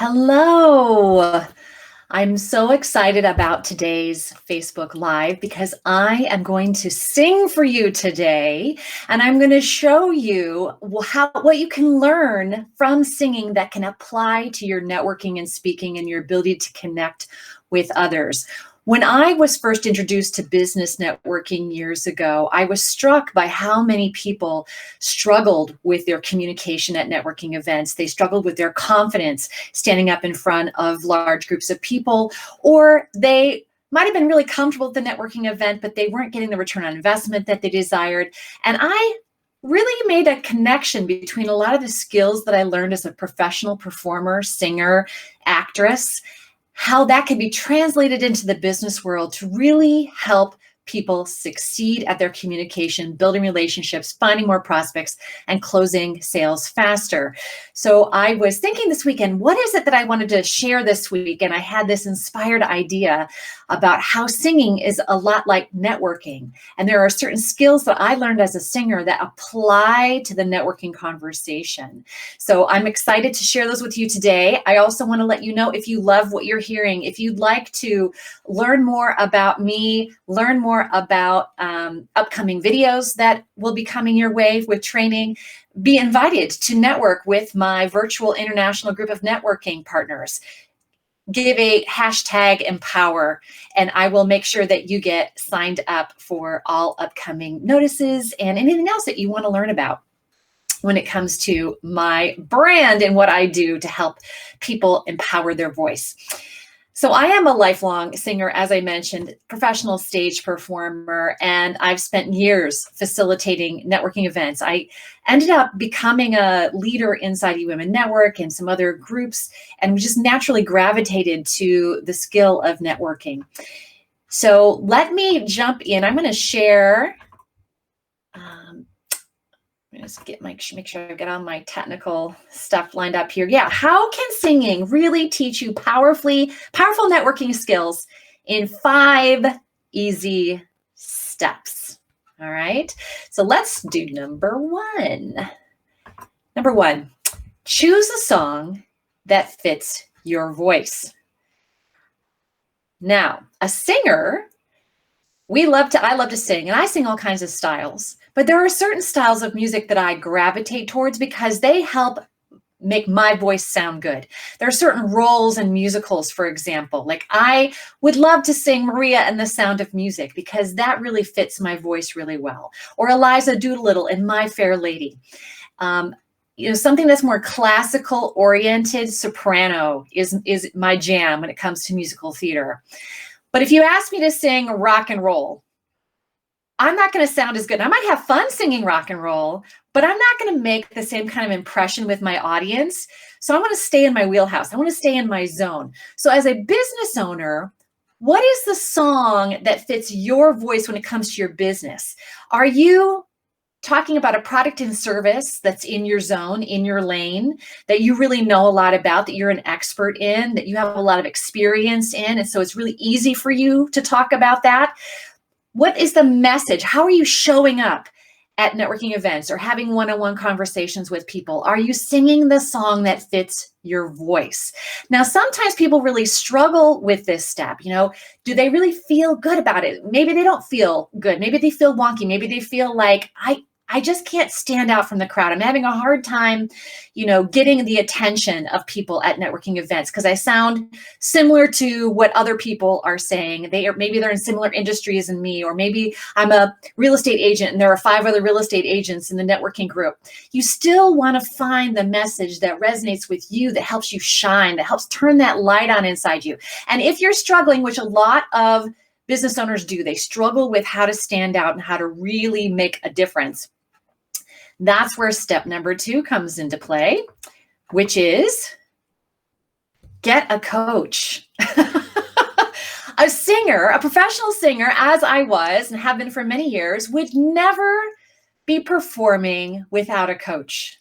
Hello. I'm so excited about today's Facebook Live because I am going to sing for you today, and I'm going to show you what you can learn from singing that can apply to your networking and speaking and your ability to connect with others. When I was first introduced to business networking years ago, I was struck by how many people struggled with their communication at networking events. They struggled with their confidence standing up in front of large groups of people, or they might have been really comfortable at the networking event, but they weren't getting the return on investment that they desired. And I really made a connection between a lot of the skills that I learned as a professional performer, singer, actress, how that can be translated into the business world to really help people succeed at their communication, building relationships, finding more prospects, and closing sales faster. So I was thinking this weekend, what is it that I wanted to share this week? And I had this inspired idea about how singing is a lot like networking. And there are certain skills that I learned as a singer that apply to the networking conversation. So I'm excited to share those with you today. I also want to let you know, if you love what you're hearing, if you'd like to learn more about me, learn more about upcoming videos that will be coming your way with training, be invited to network with my virtual international group of networking partners. Give a hashtag empower, and I will make sure that you get signed up for all upcoming notices and anything else that you want to learn about when it comes to my brand and what I do to help people empower their voice. So I am a lifelong singer, as I mentioned, professional stage performer, and I've spent years facilitating networking events. I ended up becoming a leader inside eWomen Network and some other groups, and we just naturally gravitated to the skill of networking. So let me jump in. I'm going to share. Just make sure I get all my technical stuff lined up here. Yeah, how can singing really teach you powerful networking skills in 5 easy steps? All right, so let's do number 1. Number 1, choose a song that fits your voice. Now, a singer, I love to sing, and I sing all kinds of styles, but there are certain styles of music that I gravitate towards because they help make my voice sound good. There are certain roles in musicals, for example, like I would love to sing Maria and the Sound of Music because that really fits my voice really well, or Eliza Doolittle in My Fair Lady. Something that's more classical oriented, soprano is my jam when it comes to musical theater. But if you ask me to sing rock and roll, I'm not going to sound as good. I might have fun singing rock and roll, but I'm not going to make the same kind of impression with my audience. So I want to stay in my wheelhouse. I want to stay in my zone. So as a business owner, what is the song that fits your voice when it comes to your business? Are you talking about a product and service that's in your zone, in your lane, that you really know a lot about, that you're an expert in, that you have a lot of experience in, and so it's really easy for you to talk about that? What is the message? How are you showing up at networking events or having one-on-one conversations with people? Are you singing the song that fits your voice? Now, sometimes people really struggle with this step. Do they really feel good about it? Maybe they don't feel good. Maybe they feel wonky. Maybe they feel like, I just can't stand out from the crowd. I'm having a hard time, getting the attention of people at networking events because I sound similar to what other people are saying. Maybe they're in similar industries than me, or maybe I'm a real estate agent and there are 5 other real estate agents in the networking group. You still want to find the message that resonates with you, that helps you shine, that helps turn that light on inside you. And if you're struggling, which a lot of business owners do, they struggle with how to stand out and how to really make a difference. That's where step number 2 comes into play, which is get a coach. A professional singer, as I was and have been for many years, would never be performing without a coach.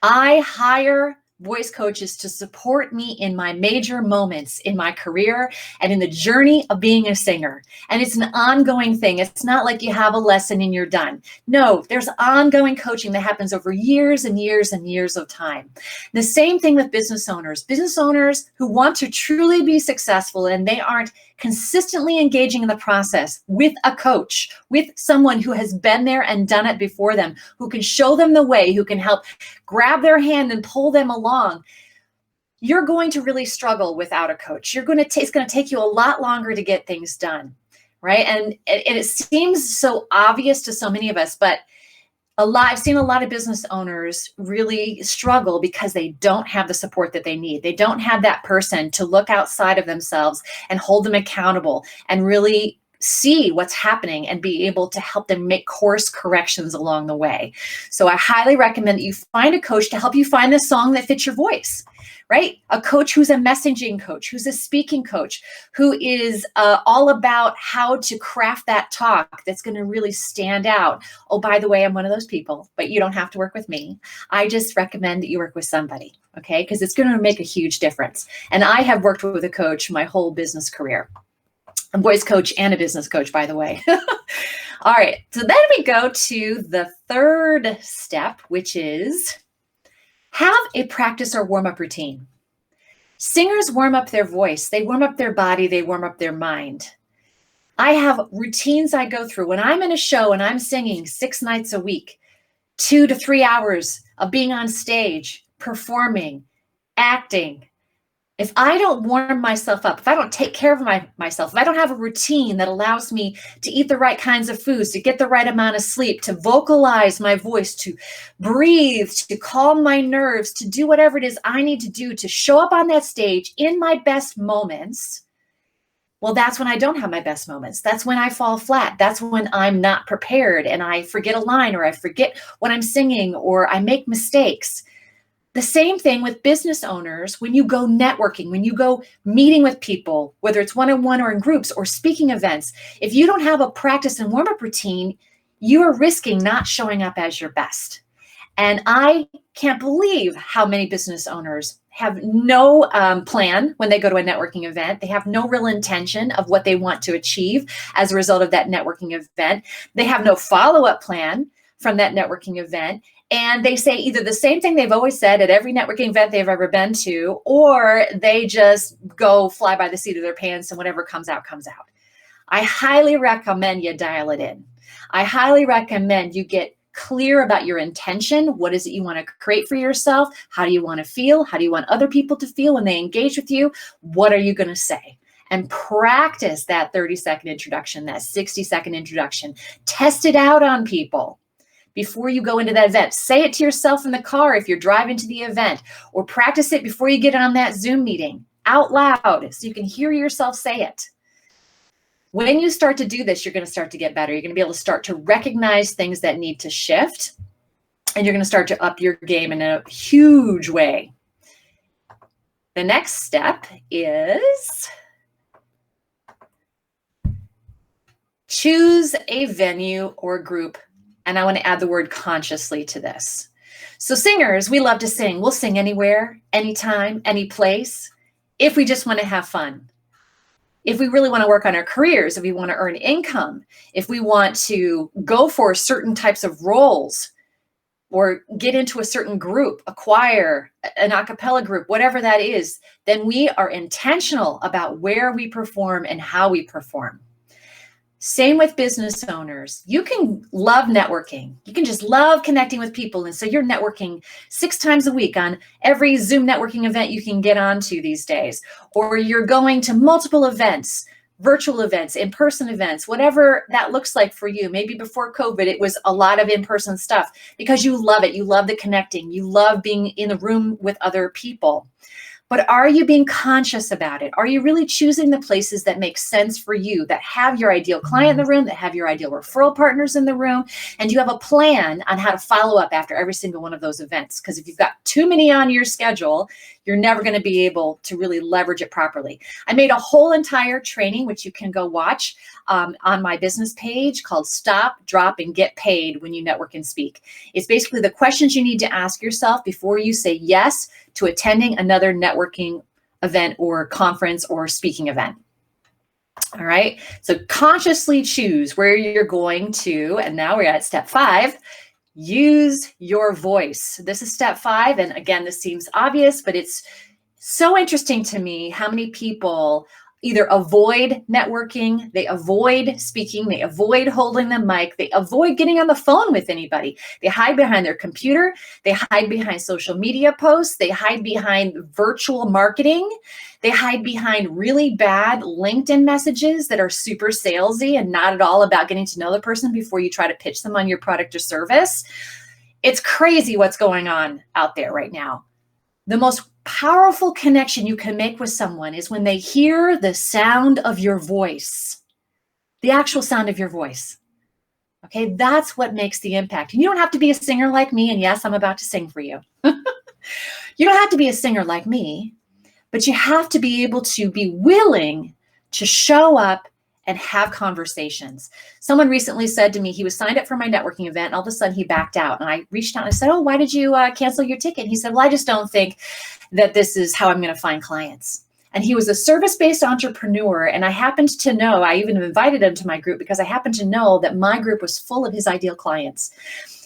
I hire voice coaches to support me in my major moments in my career and in the journey of being a singer. And it's an ongoing thing. It's not like you have a lesson and you're done. No, there's ongoing coaching that happens over years and years and years of time. The same thing with business owners who want to truly be successful and they aren't consistently engaging in the process with a coach, with someone who has been there and done it before them, who can show them the way, who can help grab their hand and pull them along. You're going to really struggle without a coach. It's going to take you a lot longer to get things done, right? And it seems so obvious to so many of us, but I've seen a lot of business owners really struggle because they don't have the support that they need. They don't have that person to look outside of themselves and hold them accountable and really see what's happening and be able to help them make course corrections along the way. So I highly recommend that you find a coach to help you find the song that fits your voice, right? A coach who's a messaging coach, who's a speaking coach, who is all about how to craft that talk that's going to really stand out. Oh, by the way, I'm one of those people, but you don't have to work with me. I just recommend that you work with somebody, okay? Because it's going to make a huge difference. And I have worked with a coach my whole business career. A voice coach and a business coach, by the way. All right, so then we go to the third step, which is have a practice or warm-up routine. Singers warm up their voice, they warm up their body, they warm up their mind. I have routines I go through. When I'm in a show and I'm singing 6 nights a week, 2 to 3 hours of being on stage, performing, acting, if I don't warm myself up, if I don't take care of myself, if I don't have a routine that allows me to eat the right kinds of foods, to get the right amount of sleep, to vocalize my voice, to breathe, to calm my nerves, to do whatever it is I need to do to show up on that stage in my best moments, well, that's when I don't have my best moments. That's when I fall flat. That's when I'm not prepared and I forget a line or I forget what I'm singing or I make mistakes. The same thing with business owners when you go networking, when you go meeting with people, whether it's one-on-one or in groups or speaking events. If you don't have a practice and warm-up routine, you are risking not showing up as your best. And I can't believe how many business owners have no plan when they go to a networking event. They have no real intention of what they want to achieve as a result of that networking event. They have no follow-up plan from that networking event. And they say either the same thing they've always said at every networking event they've ever been to, or they just go fly by the seat of their pants and whatever comes out, comes out. I highly recommend you dial it in. I highly recommend you get clear about your intention. What is it you want to create for yourself? How do you want to feel? How do you want other people to feel when they engage with you? What are you going to say? And practice that 30-second introduction, that 60-second introduction. Test it out on people before you go into that event. Say it to yourself in the car if you're driving to the event, or practice it before you get on that Zoom meeting out loud so you can hear yourself say it. When you start to do this, you're going to start to get better. You're going to be able to start to recognize things that need to shift, and you're going to start to up your game in a huge way. The next step is choose a venue or group. And I want to add the word consciously to this. So singers, we love to sing. We'll sing anywhere, anytime, any place, if we just want to have fun. If we really want to work on our careers, if we want to earn income, if we want to go for certain types of roles or get into a certain group, a choir, an a cappella group, whatever that is, then we are intentional about where we perform and how we perform. Same with business owners. You can love networking. You can just love connecting with people. And so you're networking 6 times a week on every Zoom networking event you can get onto these days. Or you're going to multiple events, virtual events, in-person events, whatever that looks like for you. Maybe before COVID, it was a lot of in-person stuff because you love it. You love the connecting. You love being in the room with other people. But are you being conscious about it? Are you really choosing the places that make sense for you, that have your ideal client in the room, that have your ideal referral partners in the room, and you have a plan on how to follow up after every single one of those events? Because if you've got too many on your schedule, you're never going to be able to really leverage it properly. I made a whole entire training, which you can go watch on my business page, called Stop, Drop, and Get Paid When You Network and Speak. It's basically the questions you need to ask yourself before you say yes to attending another networking event or conference or speaking event. All right, so consciously choose where you're going to, and now we're at step 5, use your voice. This is step 5, and again, this seems obvious, but it's so interesting to me how many people either avoid networking, they avoid speaking, they avoid holding the mic, they avoid getting on the phone with anybody. They hide behind their computer, they hide behind social media posts, they hide behind virtual marketing, they hide behind really bad LinkedIn messages that are super salesy and not at all about getting to know the person before you try to pitch them on your product or service. It's crazy what's going on out there right now. The most powerful connection you can make with someone is when they hear the sound of your voice, the actual sound of your voice. Okay, that's what makes the impact. And you don't have to be a singer like me. And yes, I'm about to sing for you. You don't have to be a singer like me, but you have to be able to be willing to show up and have conversations. Someone recently said to me, he was signed up for my networking event, and all of a sudden he backed out. And I reached out and I said, oh, why did you cancel your ticket? And he said, well, I just don't think that this is how I'm going to find clients. And he was a service-based entrepreneur. And I happened to know, I even invited him to my group because I happened to know that my group was full of his ideal clients.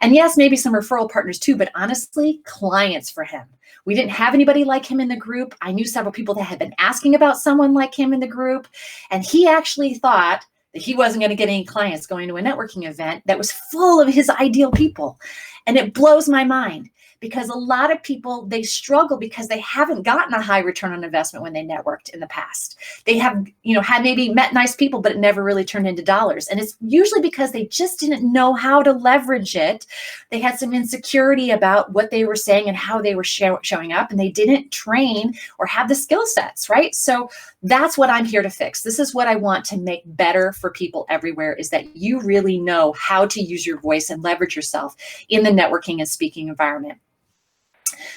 And yes, maybe some referral partners too, but honestly, clients for him. We didn't have anybody like him in the group. I knew several people that had been asking about someone like him in the group. And he actually thought that he wasn't going to get any clients going to a networking event that was full of his ideal people. And it blows my mind because a lot of people, they struggle because they haven't gotten a high return on investment when they networked in the past. They have, had maybe met nice people, but it never really turned into dollars. And it's usually because they just didn't know how to leverage it. They had some insecurity about what they were saying and how they were showing up, and they didn't train or have the skill sets, right? So that's what I'm here to fix. This is what I want to make better for people everywhere, is that you really know how to use your voice and leverage yourself in the networking and speaking environment.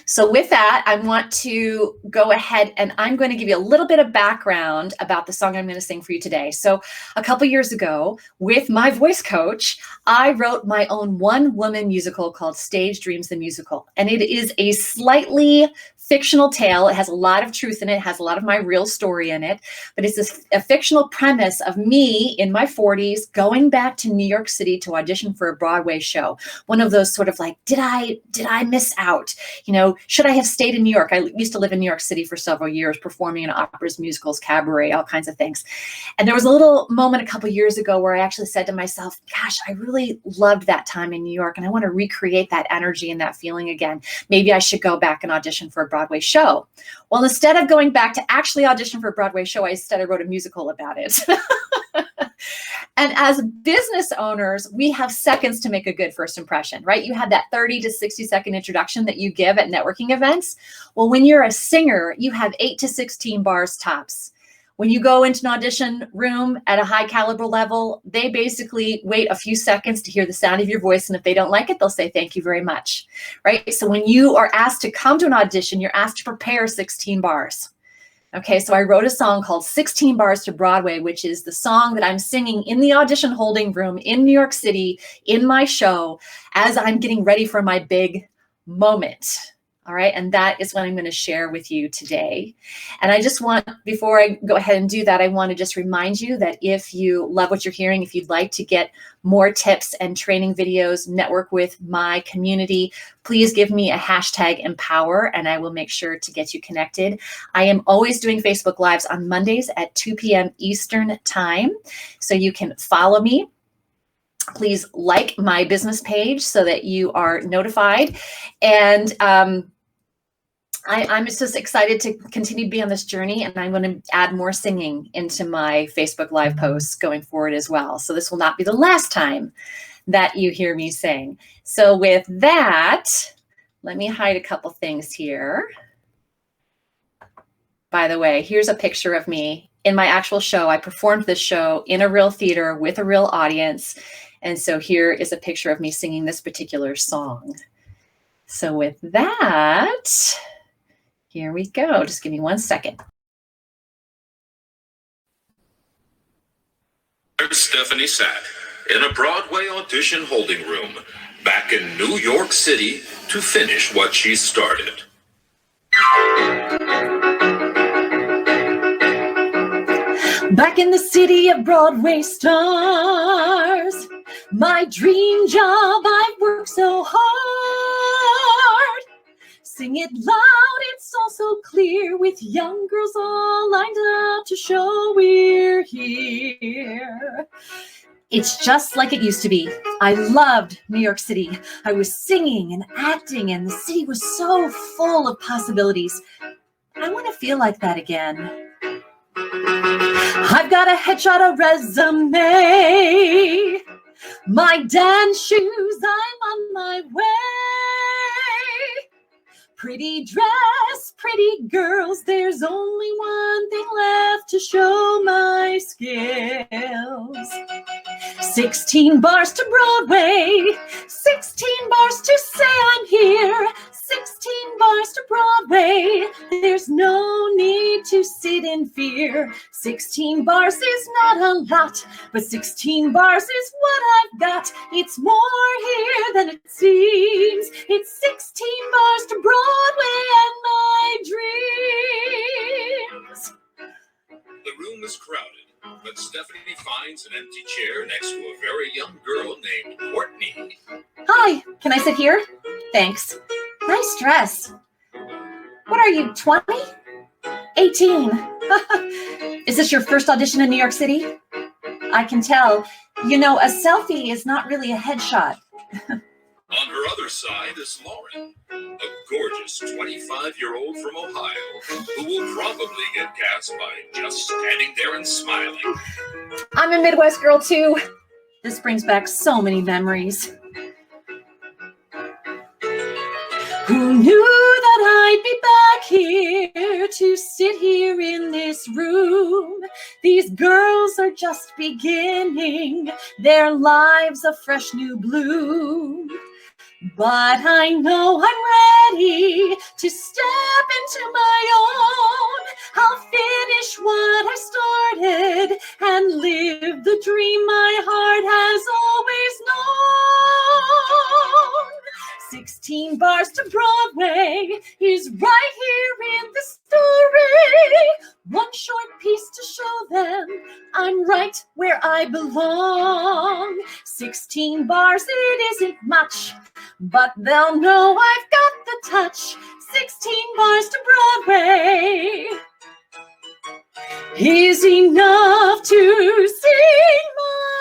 So with that, I want to go ahead and I'm going to give you a little bit of background about the song I'm going to sing for you today. So a couple years ago, with my voice coach, I wrote my own one-woman musical called Stage Dreams the Musical. And it is a slightly fictional tale. It has a lot of truth in it. It has a lot of my real story in it. But it's a fictional premise of me in my 40s going back to New York City to audition for a Broadway show. One of those sort of like, did I miss out? Should I have stayed in New York? I used to live in New York City for several years, performing in operas, musicals, cabaret, all kinds of things. And there was a little moment a couple years ago where I actually said to myself, gosh, I really loved that time in New York, and I want to recreate that energy and that feeling again. Maybe I should go back and audition for a Broadway show. Well, instead of going back to actually audition for a Broadway show, I wrote a musical about it. And as business owners, we have seconds to make a good first impression, right? You have that 30 to 60-second introduction that you give at networking events. Well, when you're a singer, you have 8 to 16 bars tops. When you go into an audition room at a high caliber level, they basically wait a few seconds to hear the sound of your voice. And if they don't like it, they'll say, thank you very much, right? So when you are asked to come to an audition, you're asked to prepare 16 bars. Okay, so I wrote a song called 16 Bars to Broadway, which is the song that I'm singing in the audition holding room in New York City in my show as I'm getting ready for my big moment. All right, and that is what I'm going to share with you today. And I just want, before I go ahead and do that, I want to just remind you that if you love what you're hearing, if you'd like to get more tips and training videos, network with my community, please give me a hashtag empower and I will make sure to get you connected. I am always doing Facebook Lives on Mondays at 2 p.m. Eastern time, so you can follow me. Please like my business page so that you are notified. And I'm just excited to continue to be on this journey, and I'm going to add more singing into my Facebook Live posts going forward as well. So this will not be the last time that you hear me sing. So with that, let me hide a couple things here. By the way, here's a picture of me in my actual show. I performed this show in a real theater with a real audience. And so here is a picture of me singing this particular song. So with that, here we go. Just give me 1 second. Stephanie sat in a Broadway audition holding room back in New York City to finish what she started. Back in the city of Broadway stars, my dream job, I've worked so hard. Sing it loud, it's all so clear, with young girls all lined up to show we're here. It's just like it used to be. I loved New York City. I was singing and acting, and the city was so full of possibilities. I want to feel like that again. I've got a headshot, a resume, my dance shoes, I'm on my way. Pretty dress, pretty girls, there's only one thing left to show my skills. 16 bars to Broadway, 16 bars to say I'm here, 16 bars to Broadway, there's no need to sit in fear. 16 bars is not a lot, but 16 bars is what I've got. It's more here than it seems. It's 16 bars to Broadway and my dreams. The room is crowded, but Stephanie finds an empty chair next to a very young girl named Courtney. Hi, can I sit here? Thanks. Nice dress. What are you, 20? 18. Is this your first audition in New York City? I can tell. You know, a selfie is not really a headshot. On her other side is Lauren, a gorgeous 25-year-old from Ohio who will probably get cast by just standing there and smiling. I'm a Midwest girl too. This brings back so many memories. Who knew that I'd be back here to sit here in this room? These girls are just beginning their lives a fresh new bloom. But I know I'm ready to step into my own. I'll finish what I started and live the dream my heart has always known. 16 bars to Broadway is right here in the story. One short piece to show them I'm right where I belong. 16 bars, it isn't much, but they'll know I've got the touch. 16 bars to Broadway is enough to sing my